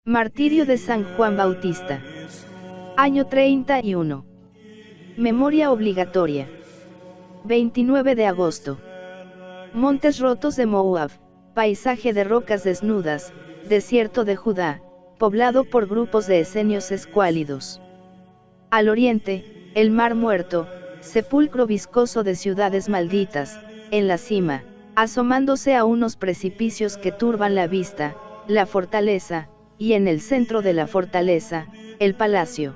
Martirio de San Juan Bautista. Año 31. Memoria obligatoria. 29 de agosto. Montes rotos de Moab, paisaje de rocas desnudas, desierto de Judá, poblado por grupos de esenios escuálidos. Al oriente, el mar muerto, sepulcro viscoso de ciudades malditas, en la cima, asomándose a unos precipicios que turban la vista, la fortaleza, y en el centro de la fortaleza, el palacio.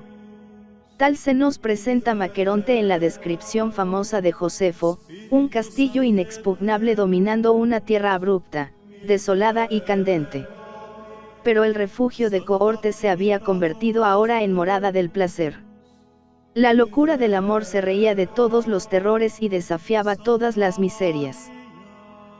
Tal se nos presenta Maqueronte en la descripción famosa de Josefo, un castillo inexpugnable dominando una tierra abrupta, desolada y candente. Pero el refugio de Cohortes se había convertido ahora en morada del placer. La locura del amor se reía de todos los terrores y desafiaba todas las miserias.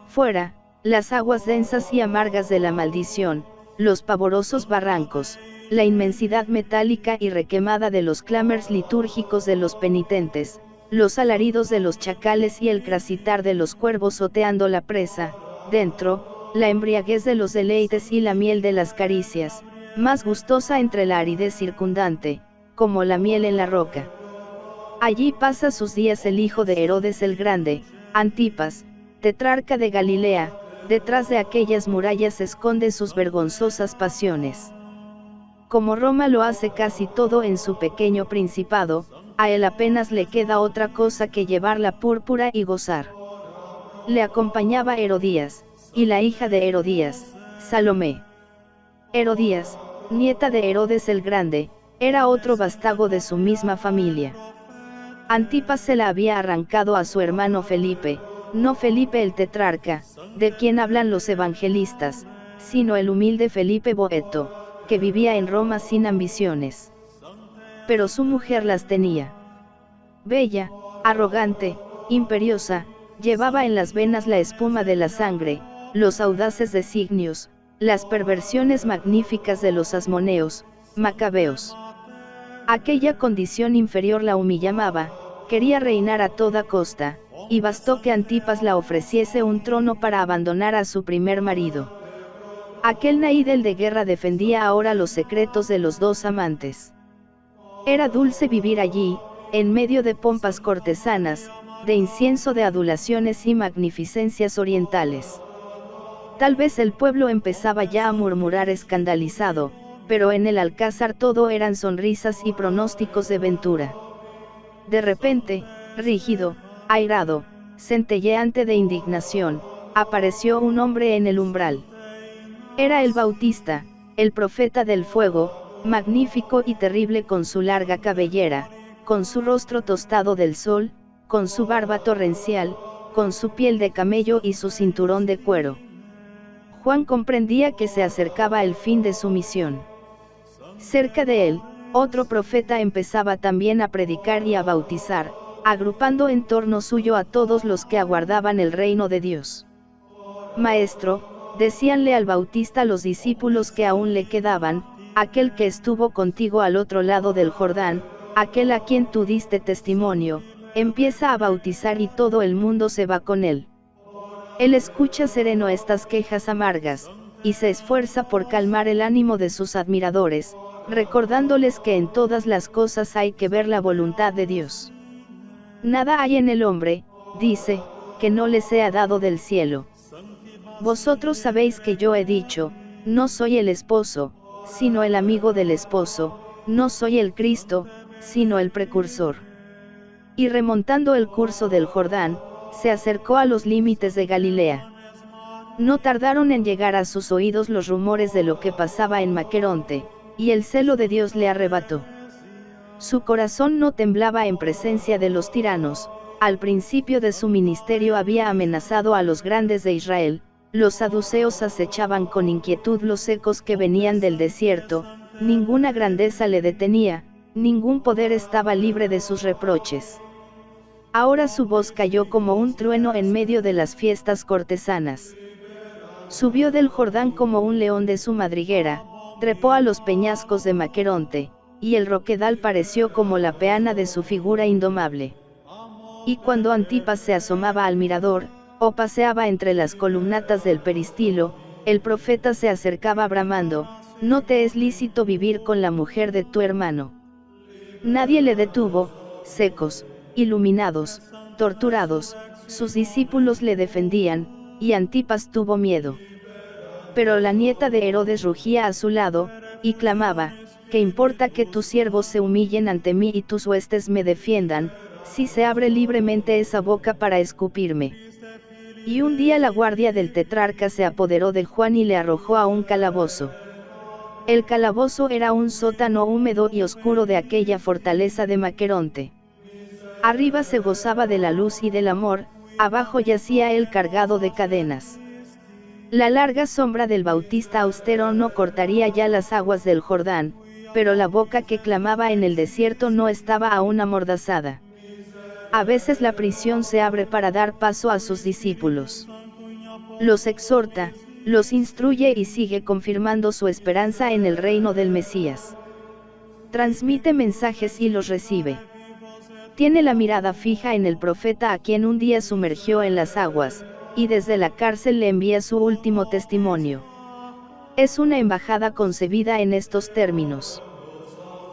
Fuera, las aguas densas y amargas de la maldición, los pavorosos barrancos, la inmensidad metálica y requemada de los clamores litúrgicos de los penitentes, los alaridos de los chacales y el crasitar de los cuervos oteando la presa; dentro, la embriaguez de los deleites y la miel de las caricias, más gustosa entre la aridez circundante, como la miel en la roca. Allí pasa sus días el hijo de Herodes el Grande, Antipas, tetrarca de Galilea. Detrás de aquellas murallas esconde sus vergonzosas pasiones. Como Roma lo hace casi todo en su pequeño principado, a él apenas le queda otra cosa que llevar la púrpura y gozar. Le acompañaba Herodías, y la hija de Herodías, Salomé. Herodías, nieta de Herodes el Grande, era otro vástago de su misma familia. Antipas se la había arrancado a su hermano Felipe, no Felipe el tetrarca, de quien hablan los evangelistas, sino el humilde Felipe Boeto, que vivía en Roma sin ambiciones. Pero su mujer las tenía. Bella, arrogante, imperiosa, llevaba en las venas la espuma de la sangre, los audaces designios, las perversiones magníficas de los asmoneos, macabeos. Aquella condición inferior la humillaba, quería reinar a toda costa, y bastó que Antipas la ofreciese un trono para abandonar a su primer marido. Aquel naídel de guerra defendía ahora los secretos de los dos amantes. Era dulce vivir allí, en medio de pompas cortesanas, de incienso de adulaciones y magnificencias orientales. Tal vez el pueblo empezaba ya a murmurar escandalizado, pero en el alcázar todo eran sonrisas y pronósticos de ventura. De repente, rígido, airado, centelleante de indignación, apareció un hombre en el umbral. Era el Bautista, el profeta del fuego, magnífico y terrible con su larga cabellera, con su rostro tostado del sol, con su barba torrencial, con su piel de camello y su cinturón de cuero. Juan comprendía que se acercaba el fin de su misión. Cerca de él, otro profeta empezaba también a predicar y a bautizar, agrupando en torno suyo a todos los que aguardaban el reino de Dios. Maestro, decíanle al Bautista los discípulos que aún le quedaban, aquel que estuvo contigo al otro lado del Jordán, aquel a quien tú diste testimonio, empieza a bautizar y todo el mundo se va con él. Él escucha sereno estas quejas amargas, y se esfuerza por calmar el ánimo de sus admiradores, recordándoles que en todas las cosas hay que ver la voluntad de Dios. Nada hay en el hombre, dice, que no le sea dado del cielo. Vosotros sabéis que yo he dicho, no soy el esposo, sino el amigo del esposo, no soy el Cristo, sino el precursor. Y remontando el curso del Jordán, se acercó a los límites de Galilea. No tardaron en llegar a sus oídos los rumores de lo que pasaba en Maqueronte, y el celo de Dios le arrebató. Su corazón no temblaba en presencia de los tiranos. Al principio de su ministerio había amenazado a los grandes de Israel, los saduceos acechaban con inquietud los ecos que venían del desierto, ninguna grandeza le detenía, ningún poder estaba libre de sus reproches. Ahora su voz cayó como un trueno en medio de las fiestas cortesanas. Subió del Jordán como un león de su madriguera, trepó a los peñascos de Maqueronte, y el roquedal pareció como la peana de su figura indomable. Y cuando Antipas se asomaba al mirador, o paseaba entre las columnatas del peristilo, el profeta se acercaba bramando, no te es lícito vivir con la mujer de tu hermano. Nadie le detuvo, secos, iluminados, torturados, sus discípulos le defendían, y Antipas tuvo miedo. Pero la nieta de Herodes rugía a su lado, y clamaba: ¿qué importa que tus siervos se humillen ante mí y tus huestes me defiendan, si se abre libremente esa boca para escupirme? Y un día la guardia del tetrarca se apoderó de Juan y le arrojó a un calabozo. El calabozo era un sótano húmedo y oscuro de aquella fortaleza de Maqueronte. Arriba se gozaba de la luz y del amor, abajo yacía él cargado de cadenas. La larga sombra del Bautista austero no cortaría ya las aguas del Jordán, pero la boca que clamaba en el desierto no estaba aún amordazada. A veces la prisión se abre para dar paso a sus discípulos. Los exhorta, los instruye y sigue confirmando su esperanza en el reino del Mesías. Transmite mensajes y los recibe. Tiene la mirada fija en el profeta a quien un día sumergió en las aguas, y desde la cárcel le envía su último testimonio. Es una embajada concebida en estos términos.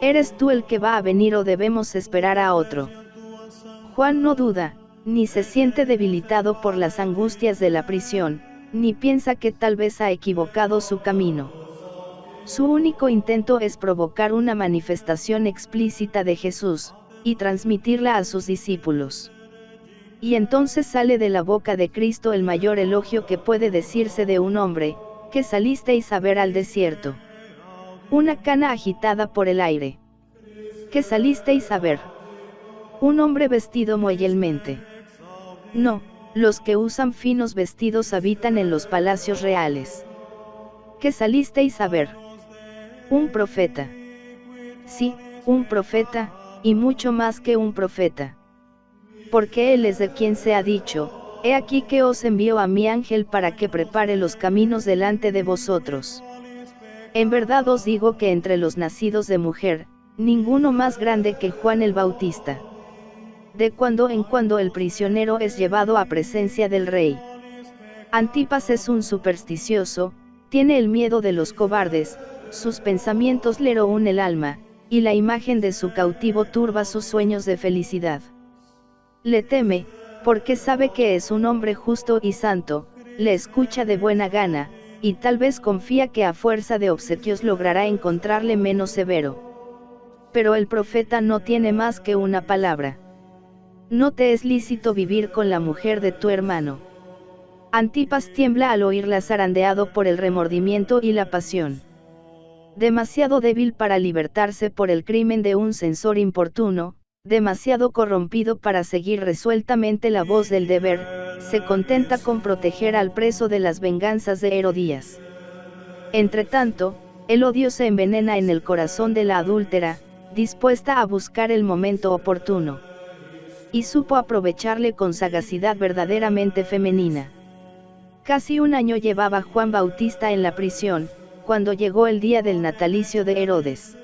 ¿Eres tú el que va a venir o debemos esperar a otro? Juan no duda, ni se siente debilitado por las angustias de la prisión, ni piensa que tal vez ha equivocado su camino. Su único intento es provocar una manifestación explícita de Jesús, y transmitirla a sus discípulos. Y entonces sale de la boca de Cristo el mayor elogio que puede decirse de un hombre: que salisteis a ver al desierto. Una cana agitada por el aire. Que salisteis a ver. Un hombre vestido muellemente. No, los que usan finos vestidos habitan en los palacios reales. Que salisteis a ver. Un profeta. Sí, un profeta, y mucho más que un profeta. Porque él es de quien se ha dicho: he aquí que os envío a mi ángel para que prepare los caminos delante de vosotros. En verdad os digo que entre los nacidos de mujer, ninguno más grande que Juan el Bautista. De cuando en cuando el prisionero es llevado a presencia del rey. Antipas es un supersticioso, tiene el miedo de los cobardes, sus pensamientos le roen el alma, y la imagen de su cautivo turba sus sueños de felicidad. Le teme, porque sabe que es un hombre justo y santo, le escucha de buena gana, y tal vez confía que a fuerza de obsequios logrará encontrarle menos severo. Pero el profeta no tiene más que una palabra. No te es lícito vivir con la mujer de tu hermano. Antipas tiembla al oírla, zarandeado por el remordimiento y la pasión. Demasiado débil para libertarse por el crimen de un censor importuno, demasiado corrompido para seguir resueltamente la voz del deber, se contenta con proteger al preso de las venganzas de Herodías. Entretanto, el odio se envenena en el corazón de la adúltera, dispuesta a buscar el momento oportuno. Y supo aprovecharle con sagacidad verdaderamente femenina. Casi un año llevaba Juan Bautista en la prisión, cuando llegó el día del natalicio de Herodes.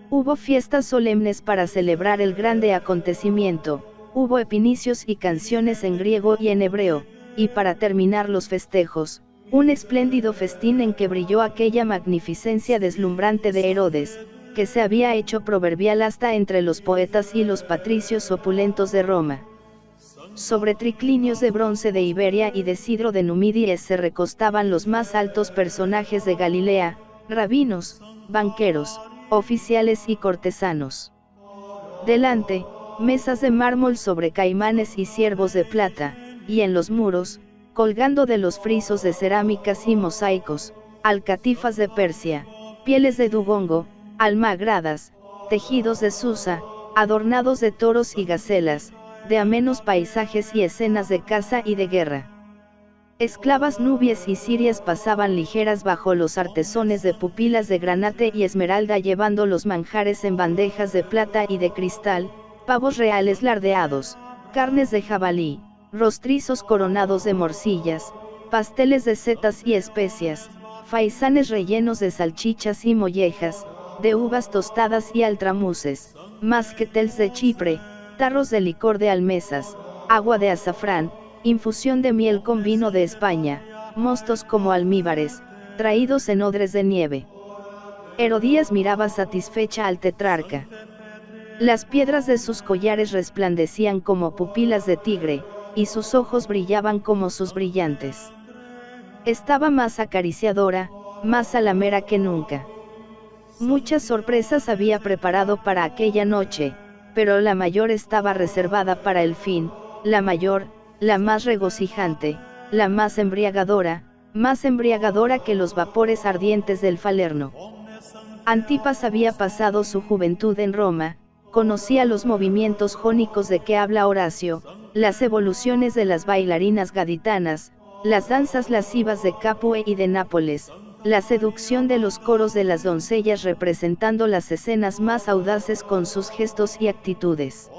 Hubo fiestas solemnes para celebrar el grande acontecimiento, hubo epinicios y canciones en griego y en hebreo, y para terminar los festejos, un espléndido festín en que brilló aquella magnificencia deslumbrante de Herodes, que se había hecho proverbial hasta entre los poetas y los patricios opulentos de Roma. Sobre triclinios de bronce de Iberia y de sidro de Numidies se recostaban los más altos personajes de Galilea, rabinos, banqueros, oficiales y cortesanos. Delante, mesas de mármol sobre caimanes y ciervos de plata, y en los muros, colgando de los frisos de cerámicas y mosaicos, alcatifas de Persia, pieles de dubongo, almagradas, tejidos de Susa, adornados de toros y gacelas, de amenos paisajes y escenas de caza y de guerra. Esclavas nubias y sirias pasaban ligeras bajo los artesones de pupilas de granate y esmeralda llevando los manjares en bandejas de plata y de cristal, pavos reales lardeados, carnes de jabalí, rostrizos coronados de morcillas, pasteles de setas y especias, faisanes rellenos de salchichas y mollejas, de uvas tostadas y altramuces, masquetels de Chipre, tarros de licor de almesas, agua de azafrán, infusión de miel con vino de España, mostos como almíbares, traídos en odres de nieve. Herodías miraba satisfecha al tetrarca. Las piedras de sus collares resplandecían como pupilas de tigre, y sus ojos brillaban como sus brillantes. Estaba más acariciadora, más salamera que nunca. Muchas sorpresas había preparado para aquella noche, pero la mayor estaba reservada para el fin, la mayor, la más regocijante, la más embriagadora que los vapores ardientes del Falerno. Antipas había pasado su juventud en Roma, conocía los movimientos jónicos de que habla Horacio, las evoluciones de las bailarinas gaditanas, las danzas lascivas de Capue y de Nápoles, la seducción de los coros de las doncellas representando las escenas más audaces con sus gestos y actitudes.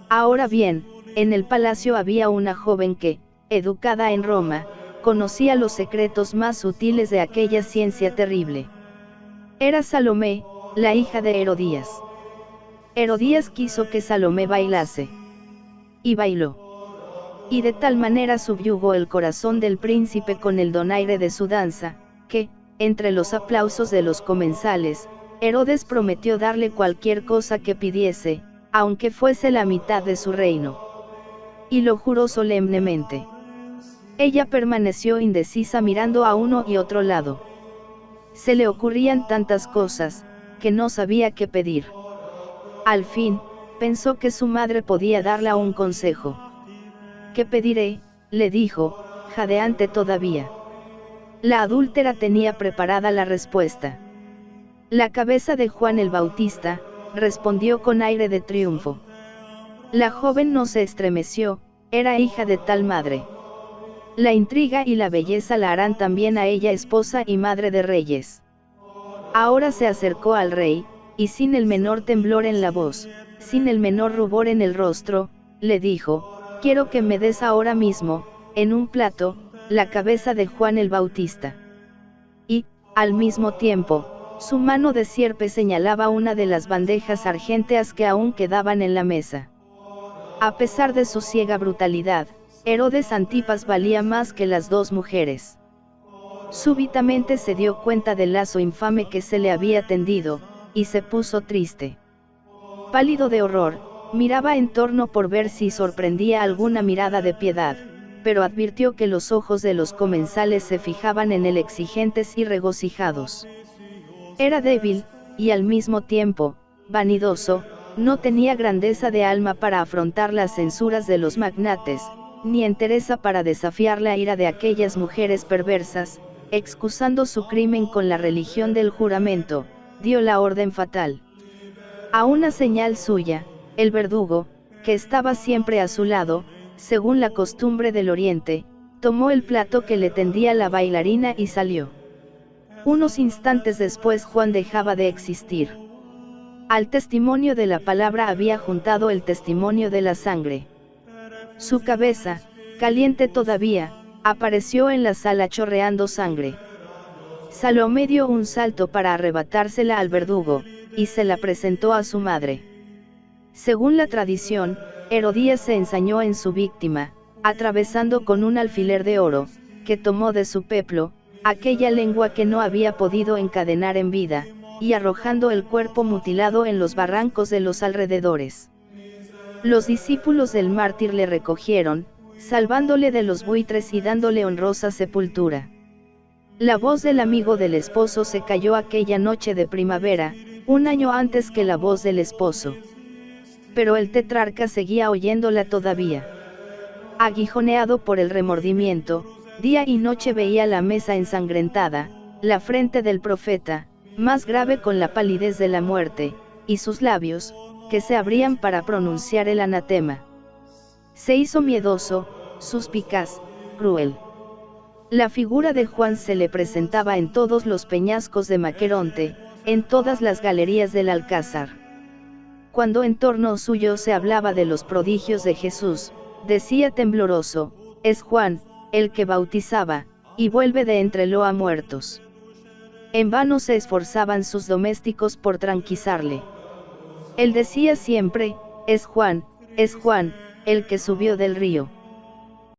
Ahora bien, en el palacio había una joven que, educada en Roma, conocía los secretos más sutiles de aquella ciencia terrible. Era Salomé, la hija de Herodías. Herodías quiso que Salomé bailase. Y bailó. Y de tal manera subyugó el corazón del príncipe con el donaire de su danza, que, entre los aplausos de los comensales, Herodes prometió darle cualquier cosa que pidiese, aunque fuese la mitad de su reino. Y lo juró solemnemente. Ella permaneció indecisa mirando a uno y otro lado. Se le ocurrían tantas cosas, que no sabía qué pedir. Al fin, pensó que su madre podía darle un consejo. ¿Qué pediré?, le dijo, jadeante todavía. La adúltera tenía preparada la respuesta. La cabeza de Juan el Bautista, respondió con aire de triunfo. La joven no se estremeció, era hija de tal madre. La intriga y la belleza la harán también a ella esposa y madre de reyes. Ahora se acercó al rey, y sin el menor temblor en la voz, sin el menor rubor en el rostro, le dijo: quiero que me des ahora mismo, en un plato, la cabeza de Juan el Bautista. Y, al mismo tiempo, su mano de sierpe señalaba una de las bandejas argénteas que aún quedaban en la mesa. A pesar de su ciega brutalidad, Herodes Antipas valía más que las dos mujeres. Súbitamente se dio cuenta del lazo infame que se le había tendido, y se puso triste. Pálido de horror, miraba en torno por ver si sorprendía alguna mirada de piedad, pero advirtió que los ojos de los comensales se fijaban en él exigentes y regocijados. Era débil, y al mismo tiempo, vanidoso, no tenía grandeza de alma para afrontar las censuras de los magnates, ni entereza para desafiar la ira de aquellas mujeres perversas. Excusando su crimen con la religión del juramento, dio la orden fatal. A una señal suya, el verdugo, que estaba siempre a su lado, según la costumbre del Oriente, tomó el plato que le tendía la bailarina y salió. Unos instantes después Juan dejaba de existir. Al testimonio de la palabra había juntado el testimonio de la sangre. Su cabeza, caliente todavía, apareció en la sala chorreando sangre. Salomé dio un salto para arrebatársela al verdugo, y se la presentó a su madre. Según la tradición, Herodías se ensañó en su víctima, atravesando con un alfiler de oro, que tomó de su peplo, aquella lengua que no había podido encadenar en vida, y arrojando el cuerpo mutilado en los barrancos de los alrededores. Los discípulos del mártir le recogieron, salvándole de los buitres y dándole honrosa sepultura. La voz del amigo del esposo se cayó aquella noche de primavera, un año antes que la voz del esposo. Pero el tetrarca seguía oyéndola todavía. Aguijoneado por el remordimiento, día y noche veía la mesa ensangrentada, la frente del profeta, más grave con la palidez de la muerte, y sus labios, que se abrían para pronunciar el anatema. Se hizo miedoso, suspicaz, cruel. La figura de Juan se le presentaba en todos los peñascos de Maqueronte, en todas las galerías del Alcázar. Cuando en torno suyo se hablaba de los prodigios de Jesús, decía tembloroso: es Juan, el que bautizaba, y vuelve de entre los muertos. En vano se esforzaban sus domésticos por tranquilizarle. Él decía siempre: es Juan, el que subió del río.